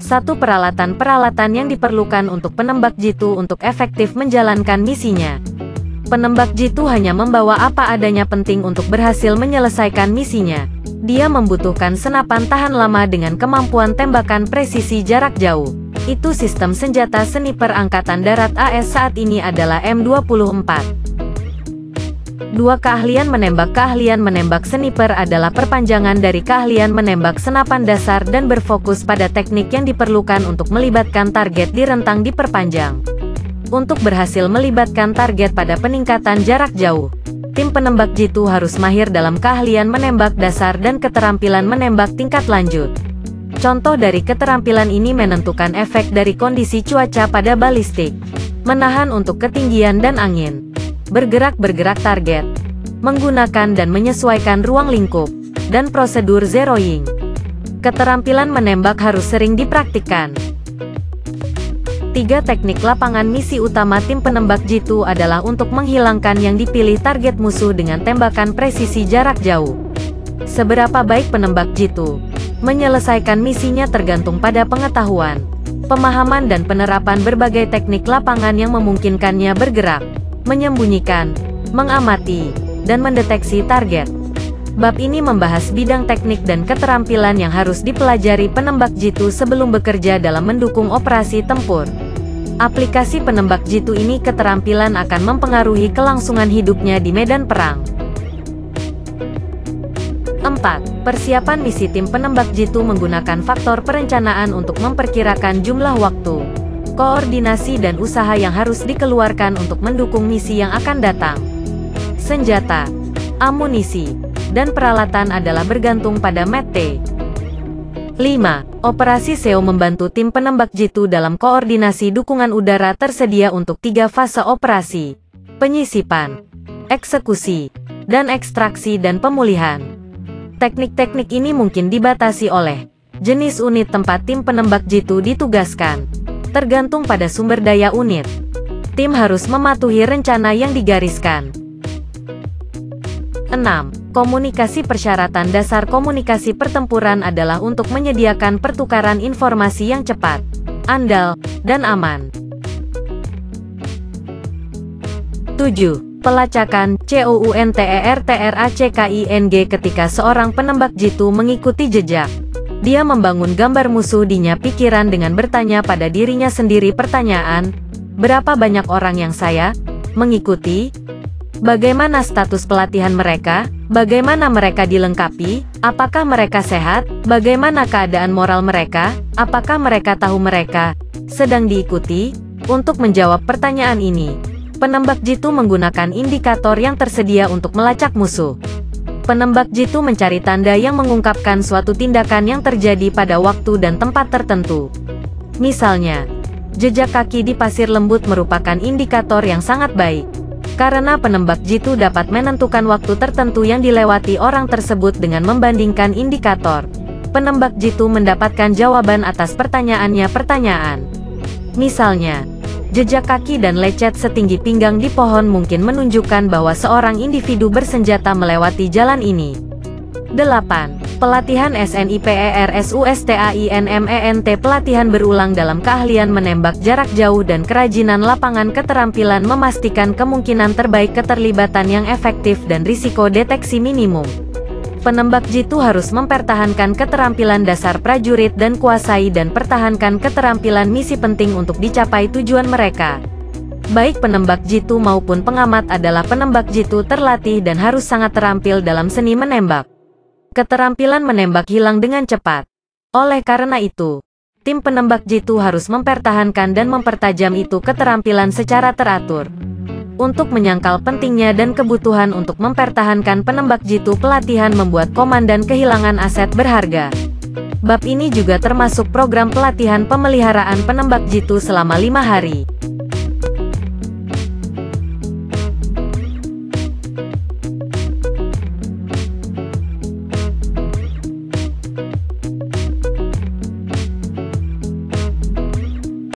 1. Peralatan-peralatan yang diperlukan untuk penembak jitu untuk efektif menjalankan misinya. Penembak jitu hanya membawa apa adanya penting untuk berhasil menyelesaikan misinya. Dia membutuhkan senapan tahan lama dengan kemampuan tembakan presisi jarak jauh. Itu sistem senjata sniper Angkatan Darat AS saat ini adalah M24. 2. Keahlian menembak. Keahlian menembak sniper adalah perpanjangan dari keahlian menembak senapan dasar dan berfokus pada teknik yang diperlukan untuk melibatkan target di rentang diperpanjang. Untuk berhasil melibatkan target pada peningkatan jarak jauh, tim penembak jitu harus mahir dalam keahlian menembak dasar dan keterampilan menembak tingkat lanjut. Contoh dari keterampilan ini menentukan efek dari kondisi cuaca pada balistik, menahan untuk ketinggian dan angin, bergerak target, menggunakan dan menyesuaikan ruang lingkup, dan prosedur zeroing. Keterampilan menembak harus sering dipraktikkan. 3. Teknik lapangan. Misi utama tim penembak jitu adalah untuk menghilangkan yang dipilih target musuh dengan tembakan presisi jarak jauh. Seberapa baik penembak jitu menyelesaikan misinya tergantung pada pengetahuan, pemahaman dan penerapan berbagai teknik lapangan yang memungkinkannya bergerak, menyembunyikan, mengamati, dan mendeteksi target. Bab ini membahas bidang teknik dan keterampilan yang harus dipelajari penembak jitu sebelum bekerja dalam mendukung operasi tempur. Aplikasi penembak jitu ini keterampilan akan mempengaruhi kelangsungan hidupnya di medan perang. 4. Persiapan misi. Tim penembak jitu menggunakan faktor perencanaan untuk memperkirakan jumlah waktu, koordinasi dan usaha yang harus dikeluarkan untuk mendukung misi yang akan datang. Senjata, amunisi, dan peralatan adalah bergantung pada mete. 5. Operasi SEO membantu tim penembak jitu dalam koordinasi dukungan udara tersedia untuk 3 fase operasi: penyisipan, eksekusi, dan ekstraksi dan pemulihan. Teknik-teknik ini mungkin dibatasi oleh jenis unit tempat tim penembak jitu ditugaskan, tergantung pada sumber daya unit. Tim harus mematuhi rencana yang digariskan. 6. Komunikasi. Persyaratan dasar komunikasi pertempuran adalah untuk menyediakan pertukaran informasi yang cepat, andal, dan aman. 7. Pelacakan. COUNTERTRACKING. Ketika seorang penembak jitu mengikuti jejak, dia membangun gambar musuh dinya pikiran dengan bertanya pada dirinya sendiri pertanyaan, berapa banyak orang yang saya mengikuti? Bagaimana status pelatihan mereka? Bagaimana mereka dilengkapi? Apakah mereka sehat? Bagaimana keadaan moral mereka? Apakah mereka tahu mereka sedang diikuti? Untuk menjawab pertanyaan ini, penembak jitu menggunakan indikator yang tersedia untuk melacak musuh. Penembak jitu mencari tanda yang mengungkapkan suatu tindakan yang terjadi pada waktu dan tempat tertentu. Misalnya, jejak kaki di pasir lembut merupakan indikator yang sangat baik, karena penembak jitu dapat menentukan waktu tertentu yang dilewati orang tersebut dengan membandingkan indikator. Penembak jitu mendapatkan jawaban atas pertanyaannya. Misalnya, jejak kaki dan lecet setinggi pinggang di pohon mungkin menunjukkan bahwa seorang individu bersenjata melewati jalan ini. 8. Pelatihan SNIPERSUSTAINMENT. Pelatihan berulang dalam keahlian menembak jarak jauh dan kerajinan lapangan. Keterampilan memastikan kemungkinan terbaik, keterlibatan yang efektif dan risiko deteksi minimum. Penembak jitu harus mempertahankan keterampilan dasar prajurit dan kuasai dan pertahankan keterampilan misi penting untuk dicapai tujuan mereka. Baik penembak jitu maupun pengamat adalah penembak jitu terlatih dan harus sangat terampil dalam seni menembak. Keterampilan menembak hilang dengan cepat. Oleh karena itu, tim penembak jitu harus mempertahankan dan mempertajam itu keterampilan secara teratur. Untuk menyangkal pentingnya dan kebutuhan untuk mempertahankan penembak jitu, pelatihan membuat komandan kehilangan aset berharga. Bab ini juga termasuk program pelatihan pemeliharaan penembak jitu selama 5 hari.